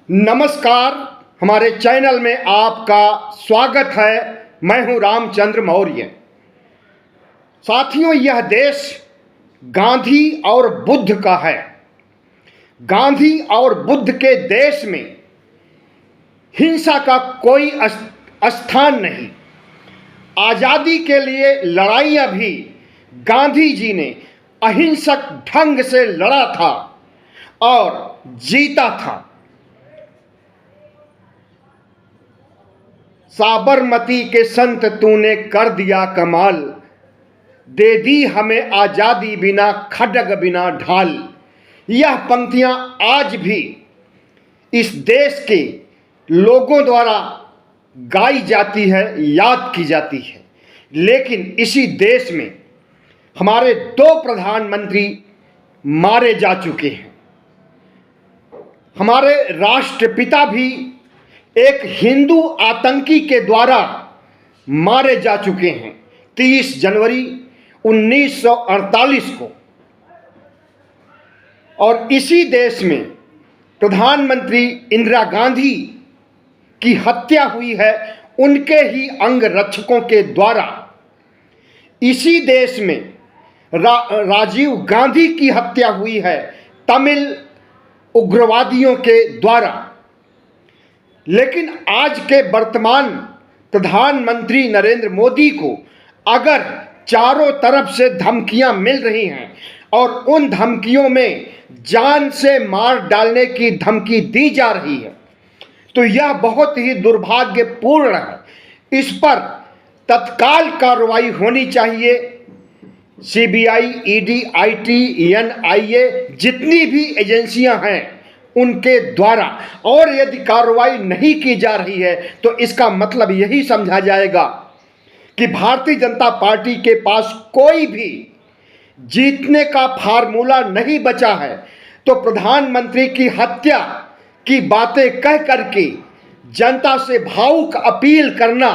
नमस्कार। हमारे चैनल में आपका स्वागत है। मैं हूं रामचंद्र मौर्य। साथियों, यह देश गांधी और बुद्ध का है। गांधी और बुद्ध के देश में हिंसा का कोई स्थान नहीं। आज़ादी के लिए लड़ाइयाँ भी गांधी जी ने अहिंसक ढंग से लड़ा था और जीता था। साबरमती के संत तूने कर दिया कमाल, दे दी हमें आज़ादी बिना खड्ग बिना ढाल। यह पंक्तियां आज भी इस देश के लोगों द्वारा गाई जाती है, याद की जाती है। लेकिन इसी देश में हमारे 2 प्रधानमंत्री मारे जा चुके हैं। हमारे राष्ट्रपिता भी एक हिंदू आतंकी के द्वारा मारे जा चुके हैं 30 जनवरी 1948 को। और इसी देश में प्रधानमंत्री इंदिरा गांधी की हत्या हुई है उनके ही अंगरक्षकों के द्वारा। इसी देश में राजीव गांधी की हत्या हुई है तमिल उग्रवादियों के द्वारा। लेकिन आज के वर्तमान प्रधानमंत्री नरेंद्र मोदी को अगर चारों तरफ से धमकियां मिल रही हैं और उन धमकियों में जान से मार डालने की धमकी दी जा रही है, तो यह बहुत ही दुर्भाग्यपूर्ण है। इस पर तत्काल कार्रवाई होनी चाहिए। सीबीआई, ईडी, आईटी, एनआईए जितनी भी एजेंसियां हैं उनके द्वारा, और यदि कार्रवाई नहीं की जा रही है तो इसका मतलब यही समझा जाएगा कि भारतीय जनता पार्टी के पास कोई भी जीतने का फार्मूला नहीं बचा है। तो प्रधानमंत्री की हत्या की बातें कह करके जनता से भावुक अपील करना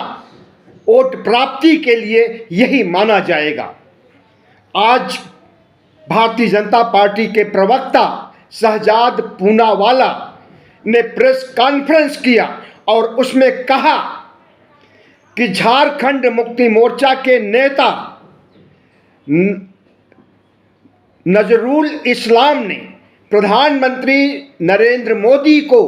वोट प्राप्ति के लिए यही माना जाएगा। आज भारतीय जनता पार्टी के प्रवक्ता शहजाद पूनावाला ने प्रेस कॉन्फ्रेंस किया और उसमें कहा कि झारखंड मुक्ति मोर्चा के नेता नजरुल इस्लाम ने प्रधानमंत्री नरेंद्र मोदी को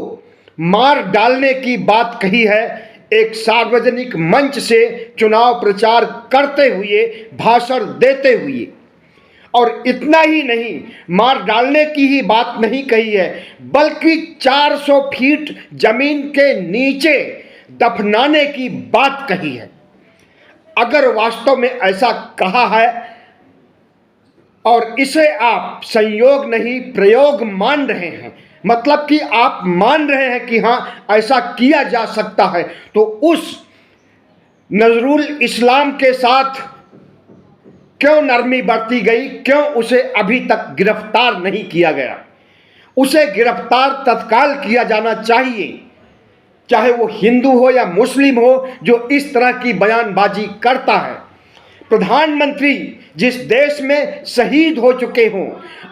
मार डालने की बात कही है, एक सार्वजनिक मंच से चुनाव प्रचार करते हुए, भाषण देते हुए। और इतना ही नहीं, मार डालने की ही बात नहीं कही है, बल्कि 400 फीट जमीन के नीचे दफनाने की बात कही है। अगर वास्तव में ऐसा कहा है और इसे आप संयोग नहीं प्रयोग मान रहे हैं, मतलब कि आप मान रहे हैं कि हाँ ऐसा किया जा सकता है, तो उस नजरुल इस्लाम के साथ क्यों नरमी बरती गई? क्यों उसे अभी तक गिरफ्तार नहीं किया गया? उसे गिरफ्तार तत्काल किया जाना चाहिए, चाहे वो हिंदू हो या मुस्लिम हो जो इस तरह की बयानबाजी करता है। प्रधानमंत्री जिस देश में शहीद हो चुके हों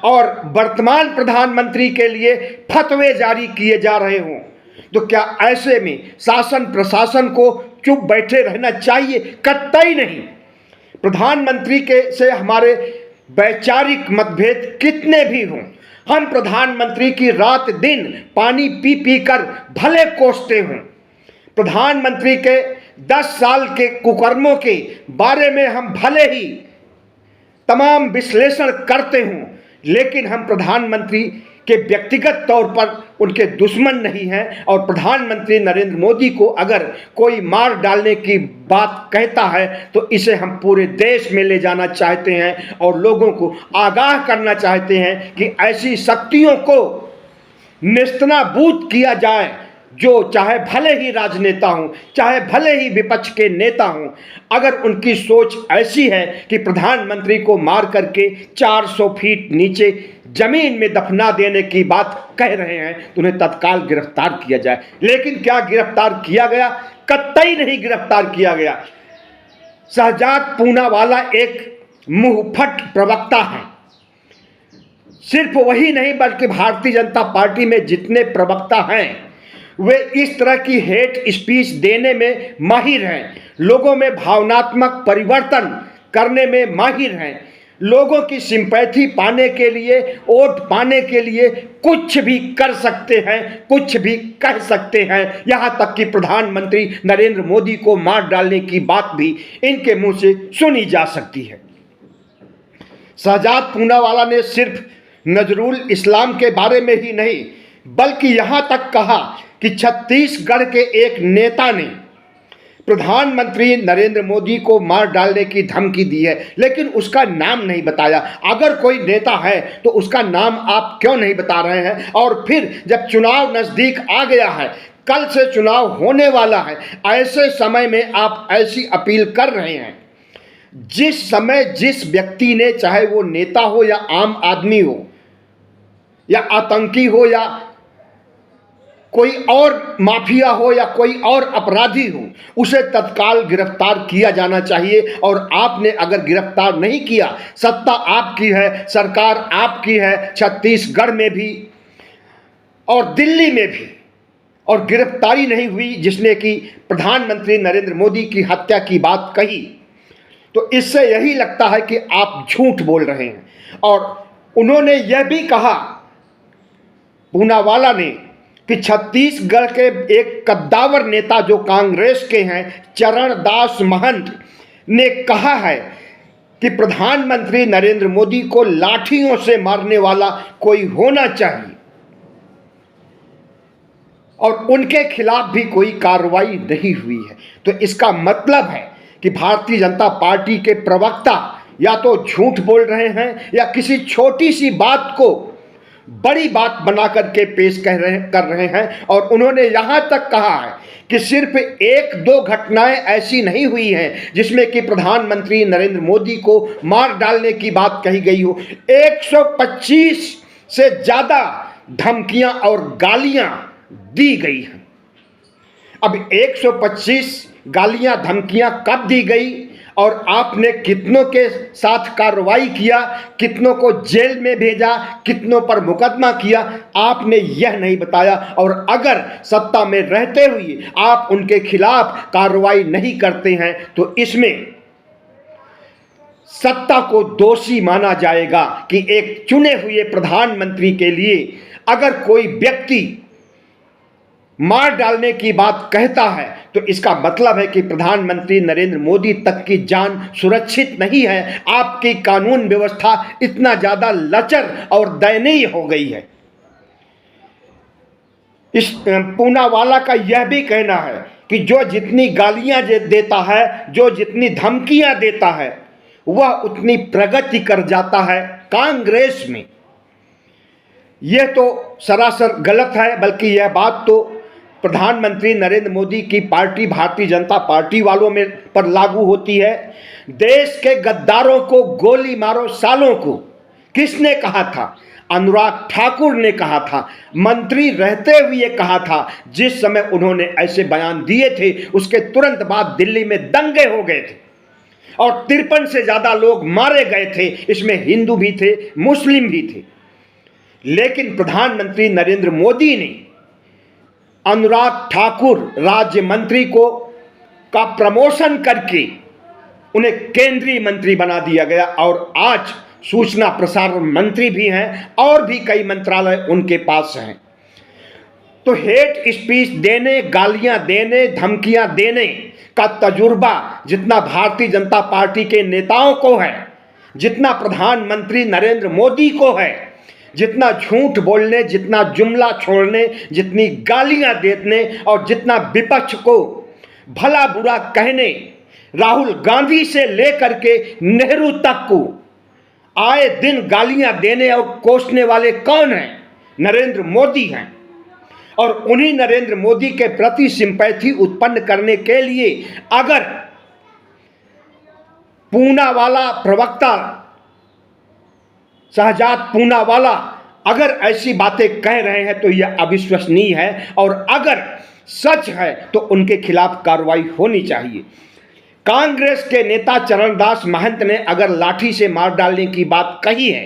और वर्तमान प्रधानमंत्री के लिए फतवे जारी किए जा रहे हों, तो क्या ऐसे में शासन प्रशासन को चुप बैठे रहना चाहिए? कतई नहीं। प्रधानमंत्री के से हमारे वैचारिक मतभेद कितने भी हों, हम प्रधानमंत्री की रात दिन पानी पी पी कर भले कोसते हों, प्रधानमंत्री के 10 साल के कुकर्मों के बारे में हम भले ही तमाम विश्लेषण करते हों, लेकिन हम प्रधानमंत्री के व्यक्तिगत तौर पर उनके दुश्मन नहीं हैं। और प्रधानमंत्री नरेंद्र मोदी को अगर कोई मार डालने की बात कहता है तो इसे हम पूरे देश में ले जाना चाहते हैं और लोगों को आगाह करना चाहते हैं कि ऐसी शक्तियों को नेस्तनाबूद किया जाए, जो चाहे भले ही राजनेता हों, चाहे भले ही विपक्ष के नेता हों। अगर उनकी सोच ऐसी है कि प्रधानमंत्री को मार करके 400 फीट नीचे जमीन में दफना देने की बात कह रहे हैं, तो उन्हें तत्काल गिरफ्तार किया जाए। लेकिन क्या गिरफ्तार किया गया? कतई नहीं गिरफ्तार किया गया। शहजाद पूनावाला एक मुंहफट प्रवक्ता है। सिर्फ वही नहीं बल्कि भारतीय जनता पार्टी में जितने प्रवक्ता हैं वे इस तरह की हेट स्पीच देने में माहिर हैं, लोगों में भावनात्मक परिवर्तन करने में माहिर हैं, लोगों की सिंपैथी पाने के लिए, वोट पाने के लिए कुछ भी कर सकते हैं, कुछ भी कह सकते हैं। यहाँ तक कि प्रधानमंत्री नरेंद्र मोदी को मार डालने की बात भी इनके मुंह से सुनी जा सकती है। शहजाद पूनावाला ने सिर्फ नजरुल इस्लाम के बारे में ही नहीं, बल्कि यहाँ तक कहा कि छत्तीसगढ़ के एक नेता ने प्रधानमंत्री नरेंद्र मोदी को मार डालने की धमकी दी है, लेकिन उसका नाम नहीं बताया। अगर कोई नेता है तो उसका नाम आप क्यों नहीं बता रहे हैं? और फिर जब चुनाव नज़दीक आ गया है, कल से चुनाव होने वाला है, ऐसे समय में आप ऐसी अपील कर रहे हैं। जिस समय जिस व्यक्ति ने, चाहे वो नेता हो या आम आदमी हो या आतंकी हो या कोई और माफिया हो या कोई और अपराधी हो, उसे तत्काल गिरफ्तार किया जाना चाहिए। और आपने अगर गिरफ्तार नहीं किया, सत्ता आपकी है, सरकार आपकी है, छत्तीसगढ़ में भी और दिल्ली में भी, और गिरफ्तारी नहीं हुई जिसने कि प्रधानमंत्री नरेंद्र मोदी की हत्या की बात कही, तो इससे यही लगता है कि आप झूठ बोल रहे हैं। और उन्होंने यह भी कहा, पूनावाला ने, कि छत्तीसगढ़ के एक कद्दावर नेता जो कांग्रेस के हैं, चरणदास महंत, ने कहा है कि प्रधानमंत्री नरेंद्र मोदी को लाठियों से मारने वाला कोई होना चाहिए और उनके खिलाफ भी कोई कार्रवाई नहीं हुई है। तो इसका मतलब है कि भारतीय जनता पार्टी के प्रवक्ता या तो झूठ बोल रहे हैं या किसी छोटी सी बात को बड़ी बात बना करके पेश कर रहे हैं। और उन्होंने यहाँ तक कहा है कि सिर्फ एक दो घटनाएं ऐसी नहीं हुई हैं जिसमें कि प्रधानमंत्री नरेंद्र मोदी को मार डालने की बात कही गई हो। 125 से ज़्यादा धमकियां और गालियां दी गई हैं। अब 125 गालियां धमकियां कब दी गई और आपने कितनों के साथ कार्रवाई किया, कितनों को जेल में भेजा, कितनों पर मुकदमा किया, आपने यह नहीं बताया। और अगर सत्ता में रहते हुए आप उनके खिलाफ कार्रवाई नहीं करते हैं तो इसमें सत्ता को दोषी माना जाएगा कि एक चुने हुए प्रधानमंत्री के लिए अगर कोई व्यक्ति मार डालने की बात कहता है तो इसका मतलब है कि प्रधानमंत्री नरेंद्र मोदी तक की जान सुरक्षित नहीं है। आपकी कानून व्यवस्था इतना ज्यादा लचर और दयनीय हो गई है। इस पूनावाला का यह भी कहना है कि जो जितनी गालियां देता है, जो जितनी धमकियां देता है, वह उतनी प्रगति कर जाता है कांग्रेस में। यह तो सरासर गलत है, बल्कि यह बात तो प्रधानमंत्री नरेंद्र मोदी की पार्टी भारतीय जनता पार्टी वालों में पर लागू होती है। देश के गद्दारों को गोली मारो सालों को किसने कहा था? अनुराग ठाकुर ने कहा था, मंत्री रहते हुए कहा था। जिस समय उन्होंने ऐसे बयान दिए थे उसके तुरंत बाद दिल्ली में दंगे हो गए थे और 53 से ज्यादा लोग मारे गए थे। इसमें हिंदू भी थे, मुस्लिम भी थे। लेकिन प्रधानमंत्री नरेंद्र मोदी ने अनुराग ठाकुर राज्य मंत्री का प्रमोशन करके उन्हें केंद्रीय मंत्री बना दिया गया और आज सूचना प्रसारण मंत्री भी हैं और भी कई मंत्रालय उनके पास हैं। तो हेट स्पीच देने, गालियां देने, धमकियां देने का तजुर्बा जितना भारतीय जनता पार्टी के नेताओं को है, जितना प्रधानमंत्री नरेंद्र मोदी को है, जितना झूठ बोलने, जितना जुमला छोड़ने, जितनी गालियां देने और जितना विपक्ष को भला बुरा कहने, राहुल गांधी से लेकर के नेहरू तक को आए दिन गालियां देने और कोसने वाले कौन हैं? नरेंद्र मोदी हैं। और उन्हीं नरेंद्र मोदी के प्रति सिंपैथी उत्पन्न करने के लिए अगर पूनावाला प्रवक्ता शहजाद पूनावाला अगर ऐसी बातें कह रहे हैं तो यह अविश्वसनीय है और अगर सच है तो उनके खिलाफ कार्रवाई होनी चाहिए। कांग्रेस के नेता चरणदास महंत ने अगर लाठी से मार डालने की बात कही है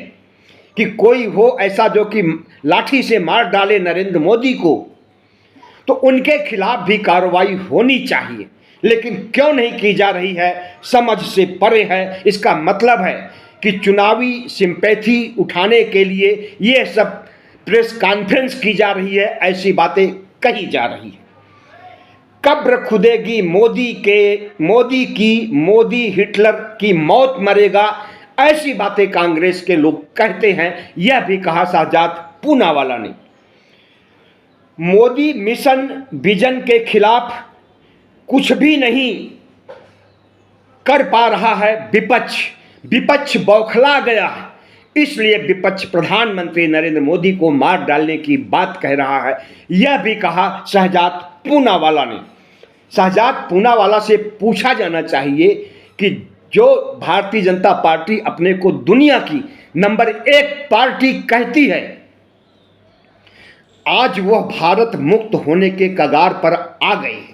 कि कोई हो ऐसा जो कि लाठी से मार डाले नरेंद्र मोदी को, तो उनके खिलाफ भी कार्रवाई होनी चाहिए, लेकिन क्यों नहीं की जा रही है, समझ से परे है। इसका मतलब है कि चुनावी सिंपैथी उठाने के लिए ये सब प्रेस कॉन्फ्रेंस की जा रही है, ऐसी बातें कही जा रही है। कब्र खुदेगी मोदी हिटलर की मौत मरेगा, ऐसी बातें कांग्रेस के लोग कहते हैं। यह भी कहा शहजाद पूनावाला ने। मोदी मिशन विजन के खिलाफ कुछ भी नहीं कर पा रहा है विपक्ष बौखला गया है, इसलिए विपक्ष प्रधानमंत्री नरेंद्र मोदी को मार डालने की बात कह रहा है। यह भी कहा शहजाद पूनावाला ने। शहजाद पूनावाला से पूछा जाना चाहिए कि जो भारतीय जनता पार्टी अपने को दुनिया की नंबर 1 पार्टी कहती है, आज वह भारत मुक्त होने के कगार पर आ गई है।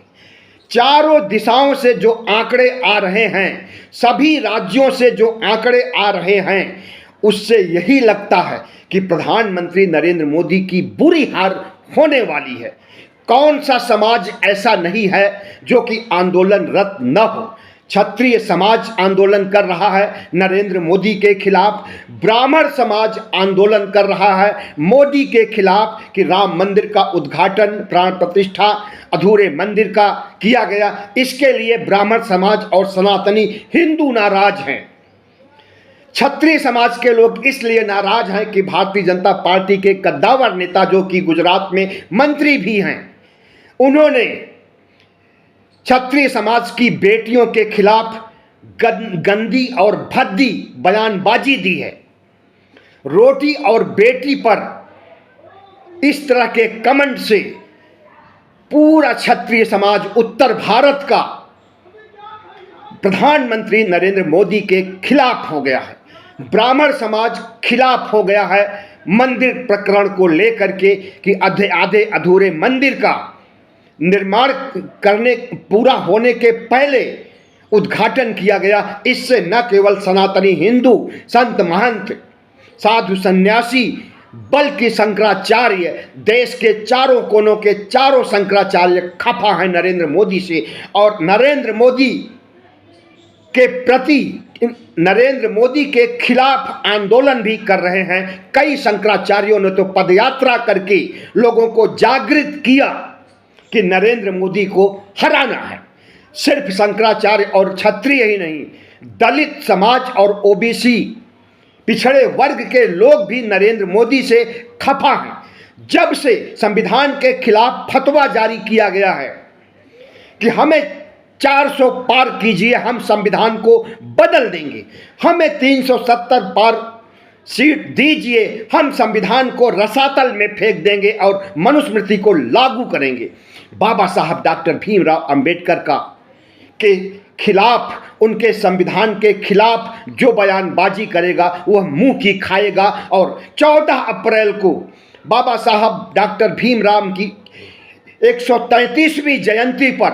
चारों दिशाओं से जो आंकड़े आ रहे हैं, सभी राज्यों से जो आंकड़े आ रहे हैं, उससे यही लगता है कि प्रधानमंत्री नरेंद्र मोदी की बुरी हार होने वाली है। कौन सा समाज ऐसा नहीं है जो कि आंदोलनरत न हो। क्षत्रिय समाज आंदोलन कर रहा है नरेंद्र मोदी के खिलाफ, ब्राह्मण समाज आंदोलन कर रहा है मोदी के खिलाफ कि राम मंदिर का उद्घाटन, प्राण प्रतिष्ठा अधूरे मंदिर का किया गया। इसके लिए ब्राह्मण समाज और सनातनी हिंदू नाराज हैं। क्षत्रिय समाज के लोग इसलिए नाराज हैं कि भारतीय जनता पार्टी के कद्दावर नेता, जो कि गुजरात में मंत्री भी हैं, उन्होंने क्षत्रिय समाज की बेटियों के खिलाफ गंदी और भद्दी बयानबाजी दी है। रोटी और बेटी पर इस तरह के कमेंट से पूरा क्षत्रिय समाज उत्तर भारत का प्रधानमंत्री नरेंद्र मोदी के खिलाफ हो गया है। ब्राह्मण समाज खिलाफ हो गया है मंदिर प्रकरण को लेकर के कि आधे अधूरे मंदिर का निर्माण करने पूरा होने के पहले उद्घाटन किया गया। इससे न केवल सनातनी हिंदू संत महंत साधु सन्यासी बल्कि शंकराचार्य, देश के चारों कोनों के चारों शंकराचार्य खफा हैं नरेंद्र मोदी से, और नरेंद्र मोदी के प्रति, नरेंद्र मोदी के खिलाफ आंदोलन भी कर रहे हैं। कई शंकराचार्यों ने तो पदयात्रा करके लोगों को जागृत किया कि नरेंद्र मोदी को हराना है। सिर्फ शंकराचार्य और क्षत्रिय ही नहीं, दलित समाज और ओबीसी पिछड़े वर्ग के लोग भी नरेंद्र मोदी से खफा हैं। जब से संविधान के खिलाफ फतवा जारी किया गया है कि हमें 400 पार कीजिए, हम संविधान को बदल देंगे, हमें 370 पार सीट दीजिए, हम संविधान को रसातल में फेंक देंगे और मनुस्मृति को लागू करेंगे। बाबा साहब डॉक्टर भीमराव अंबेडकर के खिलाफ, उनके संविधान के खिलाफ जो बयानबाजी करेगा वह मुंह की खाएगा। और 14 अप्रैल को बाबा साहब डॉक्टर भीमराव की 133वीं जयंती पर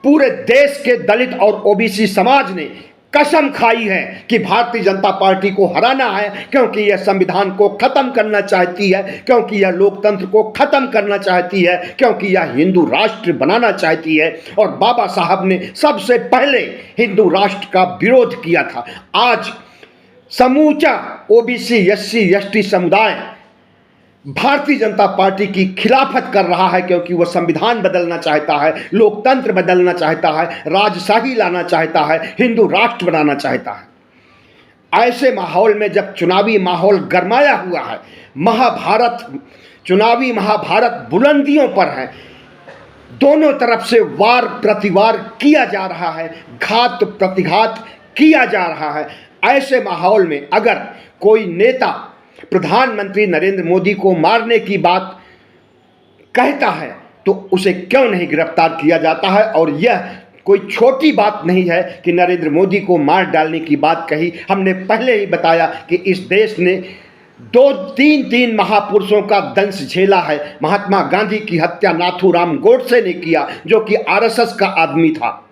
पूरे देश के दलित और ओबीसी समाज ने कसम खाई है कि भारतीय जनता पार्टी को हराना है, क्योंकि यह संविधान को खत्म करना चाहती है, क्योंकि यह लोकतंत्र को खत्म करना चाहती है, क्योंकि यह हिंदू राष्ट्र बनाना चाहती है। और बाबा साहब ने सबसे पहले हिंदू राष्ट्र का विरोध किया था। आज समूचा ओबीसी एससी एसटी समुदाय भारतीय जनता पार्टी की खिलाफत कर रहा है, क्योंकि वह संविधान बदलना चाहता है, लोकतंत्र बदलना चाहता है, राजशाही लाना चाहता है, हिंदू राष्ट्र बनाना चाहता है। ऐसे माहौल में जब चुनावी माहौल गरमाया हुआ है, चुनावी महाभारत बुलंदियों पर है, दोनों तरफ से वार प्रतिवार किया जा रहा है, घात प्रतिघात किया जा रहा है। ऐसे माहौल में अगर कोई नेता प्रधानमंत्री नरेंद्र मोदी को मारने की बात कहता है तो उसे क्यों नहीं गिरफ्तार किया जाता है। और यह कोई छोटी बात नहीं है कि नरेंद्र मोदी को मार डालने की बात कही। हमने पहले ही बताया कि इस देश ने तीन महापुरुषों का दंश झेला है। महात्मा गांधी की हत्या नाथूराम गोडसे ने किया, जो कि आरएसएस का आदमी था।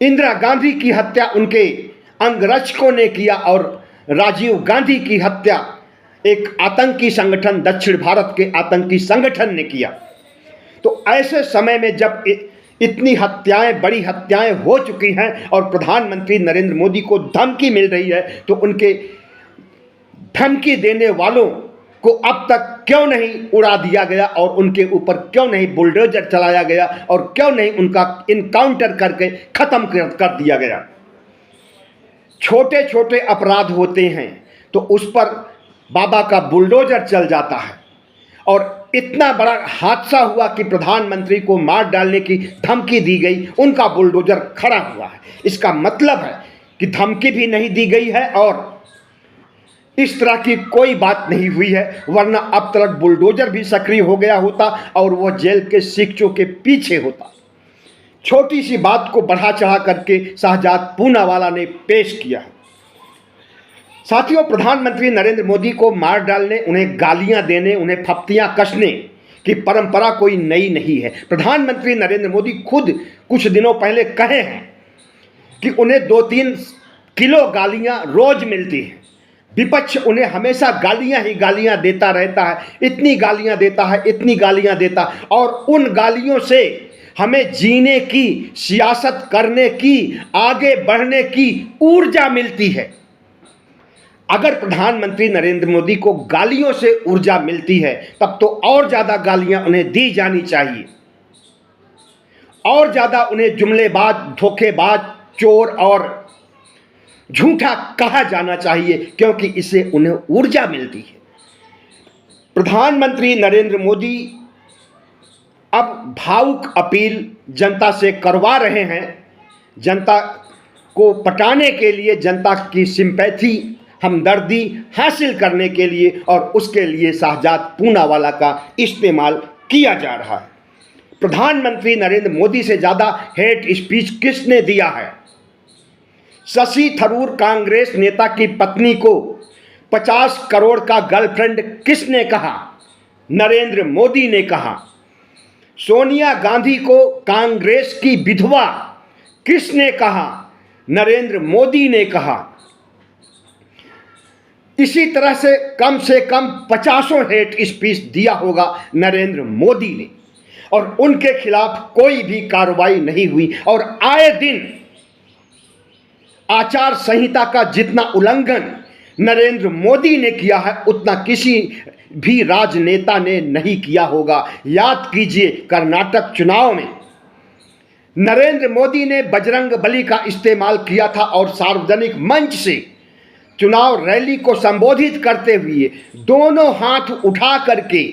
इंदिरा गांधी की हत्या उनके अंगरक्षकों ने किया, और राजीव गांधी की हत्या एक आतंकी संगठन, दक्षिण भारत के आतंकी संगठन ने किया। तो ऐसे समय में जब इतनी हत्याएं, बड़ी हत्याएं हो चुकी हैं और प्रधानमंत्री नरेंद्र मोदी को धमकी मिल रही है, तो उनके धमकी देने वालों को अब तक क्यों नहीं उड़ा दिया गया और उनके ऊपर क्यों नहीं बुलडोजर चलाया गया और क्यों नहीं उनका इनकाउंटर करके खत्म कर दिया गया। छोटे छोटे अपराध होते हैं तो उस पर बाबा का बुलडोजर चल जाता है, और इतना बड़ा हादसा हुआ कि प्रधानमंत्री को मार डालने की धमकी दी गई, उनका बुलडोजर खड़ा हुआ है। इसका मतलब है कि धमकी भी नहीं दी गई है और इस तरह की कोई बात नहीं हुई है, वरना अब तक बुलडोजर भी सक्रिय हो गया होता और वह जेल के शिक्षों के पीछे होता। छोटी सी बात को बढ़ा चढ़ा करके शहजाद पूनावाला ने पेश किया। साथियों, प्रधानमंत्री नरेंद्र मोदी को मार डालने, उन्हें गालियां देने, उन्हें फप्तियां कसने की परंपरा कोई नई नहीं है। प्रधानमंत्री नरेंद्र मोदी खुद कुछ दिनों पहले कहे हैं कि उन्हें 2-3 किलो गालियां रोज मिलती हैं। विपक्ष उन्हें हमेशा गालियां ही गालियां देता रहता है, इतनी गालियां देता है, इतनी गालियां देता, और उन गालियों से हमें जीने की, सियासत करने की, आगे बढ़ने की ऊर्जा मिलती है। अगर प्रधानमंत्री नरेंद्र मोदी को गालियों से ऊर्जा मिलती है, तब तो और ज्यादा गालियां उन्हें दी जानी चाहिए, और ज्यादा उन्हें जुमलेबाज, धोखेबाज, चोर और झूठा कहा जाना चाहिए, क्योंकि इससे उन्हें ऊर्जा मिलती है। प्रधानमंत्री नरेंद्र मोदी अब भावुक अपील जनता से करवा रहे हैं, जनता को पटाने के लिए, जनता की सिंपैथी, हमदर्दी हासिल करने के लिए, और उसके लिए शहजाद पूनावाला का इस्तेमाल किया जा रहा है। प्रधानमंत्री नरेंद्र मोदी से ज़्यादा हेट स्पीच किसने दिया है? शशि थरूर कांग्रेस नेता की पत्नी को 50 करोड़ का गर्लफ्रेंड किसने कहा? नरेंद्र मोदी ने कहा। सोनिया गांधी को कांग्रेस की विधवा किसने कहा? नरेंद्र मोदी ने कहा। इसी तरह से कम 50 हेट स्पीच दिया होगा नरेंद्र मोदी ने, और उनके खिलाफ कोई भी कार्रवाई नहीं हुई। और आए दिन आचार संहिता का जितना उल्लंघन नरेंद्र मोदी ने किया है, उतना किसी भी राजनेता ने नहीं किया होगा। याद कीजिए, कर्नाटक चुनाव में नरेंद्र मोदी ने बजरंग बली का इस्तेमाल किया था और सार्वजनिक मंच से चुनाव रैली को संबोधित करते हुए दोनों हाथ उठा करके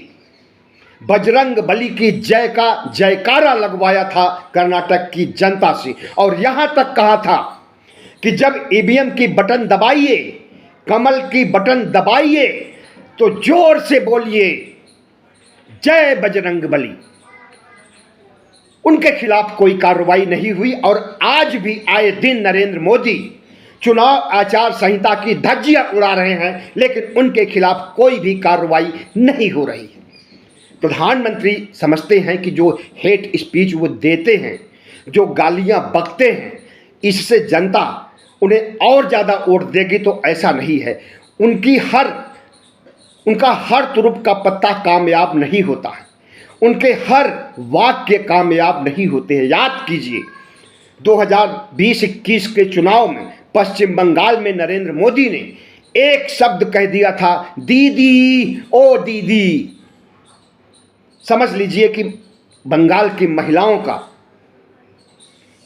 बजरंग बली की जय का जयकारा लगवाया था कर्नाटक की जनता से, और यहां तक कहा था कि जब ईवीएम की बटन दबाइए, कमल की बटन दबाइए, तो जोर से बोलिए जय बजरंग बली। उनके खिलाफ कोई कार्रवाई नहीं हुई, और आज भी आए दिन नरेंद्र मोदी चुनाव आचार संहिता की धज्जियां उड़ा रहे हैं, लेकिन उनके खिलाफ कोई भी कार्रवाई नहीं हो रही है। प्रधानमंत्री समझते हैं कि जो हेट स्पीच वो देते हैं, जो गालियां बकते हैं, इससे जनता उन्हें और ज़्यादा वोट देगी, तो ऐसा नहीं है। उनका हर तुरुप का पत्ता कामयाब नहीं होता है, उनके हर वाक्य कामयाब नहीं होते हैं। याद कीजिए, 2020-21 के चुनाव में पश्चिम बंगाल में नरेंद्र मोदी ने एक शब्द कह दिया था, दीदी ओ दीदी। समझ लीजिए कि बंगाल की महिलाओं का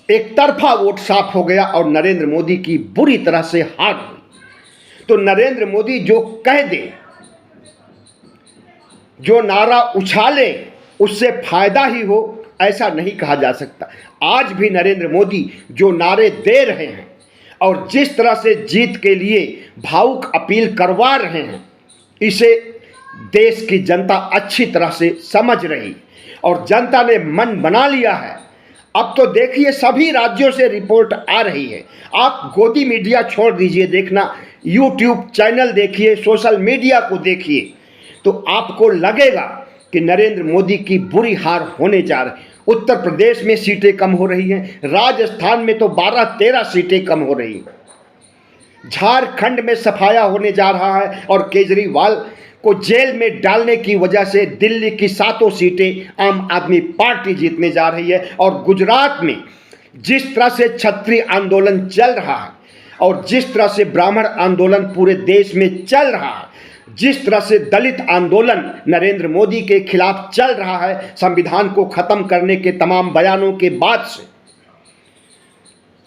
एक तरफा वोट साफ हो गया और नरेंद्र मोदी की बुरी तरह से हार हुई। तो नरेंद्र मोदी जो कह दे, जो नारा उछाले, उससे फायदा ही हो, ऐसा नहीं कहा जा सकता। आज भी नरेंद्र मोदी जो नारे दे रहे हैं और जिस तरह से जीत के लिए भावुक अपील करवा रहे हैं, इसे देश की जनता अच्छी तरह से समझ रही, और जनता ने मन बना लिया है। अब तो देखिए, सभी राज्यों से रिपोर्ट आ रही है। आप गोदी मीडिया छोड़ दीजिए देखना, यूट्यूब चैनल देखिए, सोशल मीडिया को देखिए, तो आपको लगेगा कि नरेंद्र मोदी की बुरी हार होने जा रही। उत्तर प्रदेश में सीटें कम हो रही हैं, राजस्थान में तो 12-13 सीटें कम हो रही हैं, झारखंड में सफाया होने जा रहा है, और केजरीवाल को जेल में डालने की वजह से दिल्ली की 7 सीटें आम आदमी पार्टी जीतने जा रही है। और गुजरात में जिस तरह से क्षत्रिय आंदोलन चल रहा है और जिस तरह से ब्राह्मण आंदोलन पूरे देश में चल रहा है, जिस तरह से दलित आंदोलन नरेंद्र मोदी के खिलाफ चल रहा है संविधान को खत्म करने के तमाम बयानों के बाद से,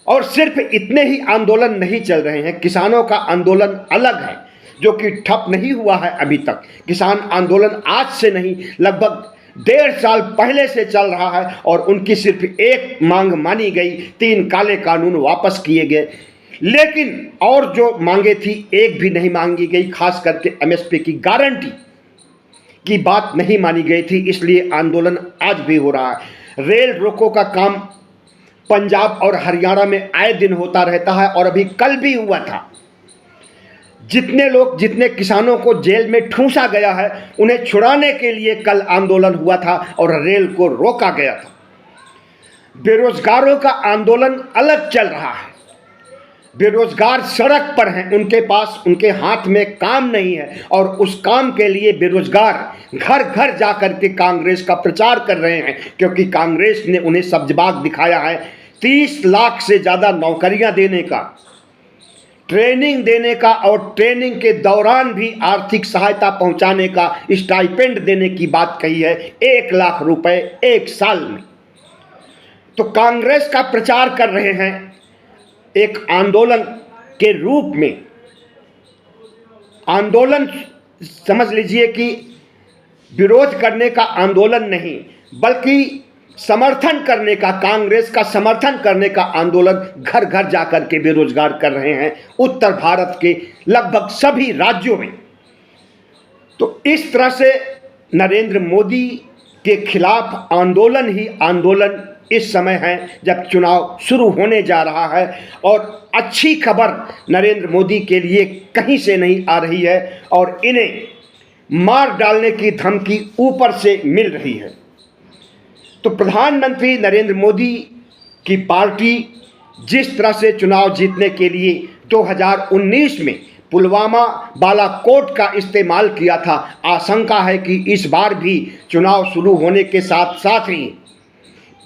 और सिर्फ इतने ही आंदोलन नहीं चल रहे हैं, किसानों का आंदोलन अलग है जो कि ठप नहीं हुआ है अभी तक। किसान आंदोलन आज से नहीं, लगभग 1.5 साल पहले से चल रहा है और उनकी सिर्फ एक मांग मानी गई, 3 काले कानून वापस किए गए, लेकिन और जो मांगे थी एक भी नहीं मांगी गई। खास करके एमएसपी की गारंटी की बात नहीं मानी गई थी, इसलिए आंदोलन आज भी हो रहा है। रेल रोको का काम पंजाब और हरियाणा में आए दिन होता रहता है और अभी कल भी हुआ था। जितने किसानों को जेल में ठूंसा गया है उन्हें छुड़ाने के लिए कल आंदोलन हुआ था और रेल को रोका गया था। बेरोजगारों का आंदोलन अलग चल रहा है। बेरोजगार सड़क पर हैं, उनके हाथ में काम नहीं है और उस काम के लिए बेरोजगार घर घर जाकर के कांग्रेस का प्रचार कर रहे हैं, क्योंकि कांग्रेस ने उन्हें सब्जबाग दिखाया है। 30 लाख से ज़्यादा नौकरियां देने का, ट्रेनिंग देने का और ट्रेनिंग के दौरान भी आर्थिक सहायता पहुंचाने का, स्टाइपेंड देने की बात कही है, 1 लाख रुपए 1 साल में। तो कांग्रेस का प्रचार कर रहे हैं एक आंदोलन के रूप में। आंदोलन समझ लीजिए कि विरोध करने का आंदोलन नहीं, बल्कि समर्थन करने का, कांग्रेस का समर्थन करने का आंदोलन घर घर जाकर के बेरोजगार कर रहे हैं उत्तर भारत के लगभग सभी राज्यों में। तो इस तरह से नरेंद्र मोदी के खिलाफ आंदोलन ही आंदोलन इस समय है जब चुनाव शुरू होने जा रहा है। और अच्छी खबर नरेंद्र मोदी के लिए कहीं से नहीं आ रही है और इन्हें मार डालने की धमकी ऊपर से मिल रही है। तो प्रधानमंत्री नरेंद्र मोदी की पार्टी जिस तरह से चुनाव जीतने के लिए 2019 में पुलवामा बालाकोट का इस्तेमाल किया था, आशंका है कि इस बार भी चुनाव शुरू होने के साथ साथ ही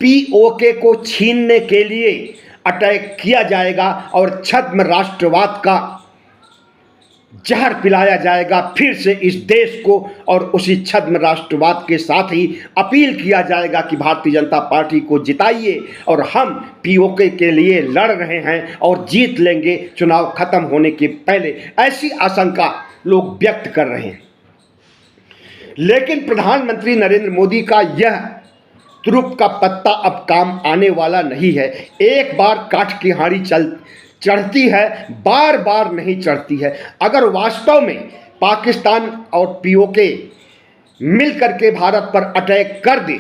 पीओके को छीनने के लिए अटैक किया जाएगा और छद्म राष्ट्रवाद का जहर पिलाया जाएगा फिर से इस देश को। और उसी छद्म राष्ट्रवाद के साथ ही अपील किया जाएगा कि भारतीय जनता पार्टी को जिताइए और हम पीओके के लिए लड़ रहे हैं और जीत लेंगे चुनाव खत्म होने के पहले, ऐसी आशंका लोग व्यक्त कर रहे हैं। लेकिन प्रधानमंत्री नरेंद्र मोदी का यह तुरुप का पत्ता अब काम आने वाला नहीं है। एक बार काठ की हांडी चढ़ती है, बार बार नहीं चढ़ती है। अगर वास्तव में पाकिस्तान और पीओके मिल करके भारत पर अटैक कर दे,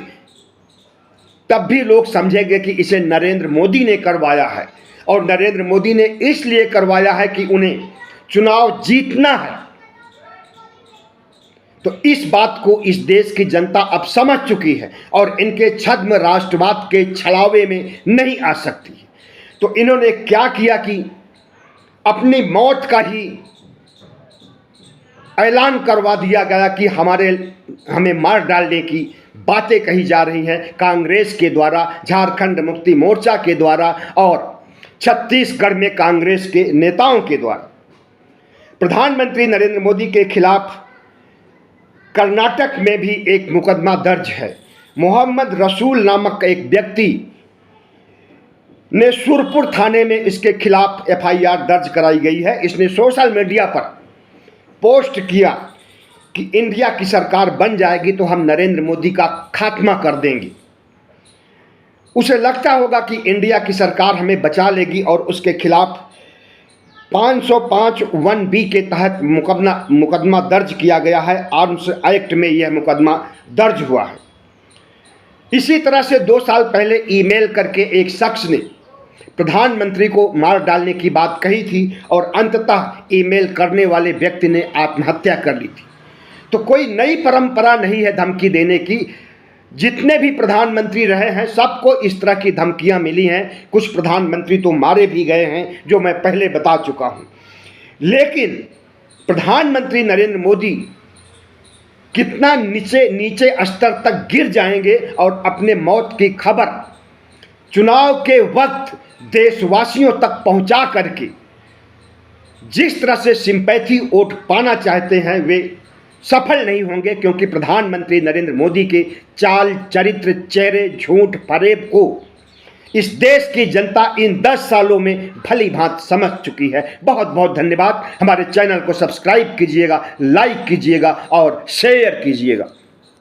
तब भी लोग समझेंगे कि इसे नरेंद्र मोदी ने करवाया है और नरेंद्र मोदी ने इसलिए करवाया है कि उन्हें चुनाव जीतना है। तो इस बात को इस देश की जनता अब समझ चुकी है और इनके छद्म राष्ट्रवाद के छलावे में नहीं आ सकती। तो इन्होंने क्या किया कि अपनी मौत का ही ऐलान करवा दिया गया कि हमें मार डालने की बातें कही जा रही हैं कांग्रेस के द्वारा, झारखंड मुक्ति मोर्चा के द्वारा और छत्तीसगढ़ में कांग्रेस के नेताओं के द्वारा। प्रधानमंत्री नरेंद्र मोदी के खिलाफ कर्नाटक में भी एक मुकदमा दर्ज है। मोहम्मद रसूल नामक एक व्यक्ति ने सुरपुर थाने में इसके खिलाफ एफआईआर दर्ज कराई गई है। इसने सोशल मीडिया पर पोस्ट किया कि इंडिया की सरकार बन जाएगी तो हम नरेंद्र मोदी का खात्मा कर देंगे। उसे लगता होगा कि इंडिया की सरकार हमें बचा लेगी और उसके खिलाफ 505 1B के तहत मुकदमा दर्ज किया गया है। आर्म्स एक्ट में यह मुकदमा दर्ज हुआ है। इसी तरह से 2 साल पहले ईमेल करके एक शख्स ने प्रधानमंत्री को मार डालने की बात कही थी और अंततः ईमेल करने वाले व्यक्ति ने आत्महत्या कर ली थी। तो कोई नई परंपरा नहीं है धमकी देने की। जितने भी प्रधानमंत्री रहे हैं सबको इस तरह की धमकियां मिली हैं। कुछ प्रधानमंत्री तो मारे भी गए हैं, जो मैं पहले बता चुका हूं। लेकिन प्रधानमंत्री नरेंद्र मोदी कितना नीचे नीचे स्तर तक गिर जाएंगे और अपने मौत की खबर चुनाव के वक्त देशवासियों तक पहुंचा करके जिस तरह से सिंपैथी वोट पाना चाहते हैं वे सफल नहीं होंगे, क्योंकि प्रधानमंत्री नरेंद्र मोदी के चाल चरित्र, चेहरे, झूठ फरेब को इस देश की जनता इन 10 सालों में भली भांति समझ चुकी है। बहुत बहुत धन्यवाद। हमारे चैनल को सब्सक्राइब कीजिएगा, लाइक कीजिएगा और शेयर कीजिएगा।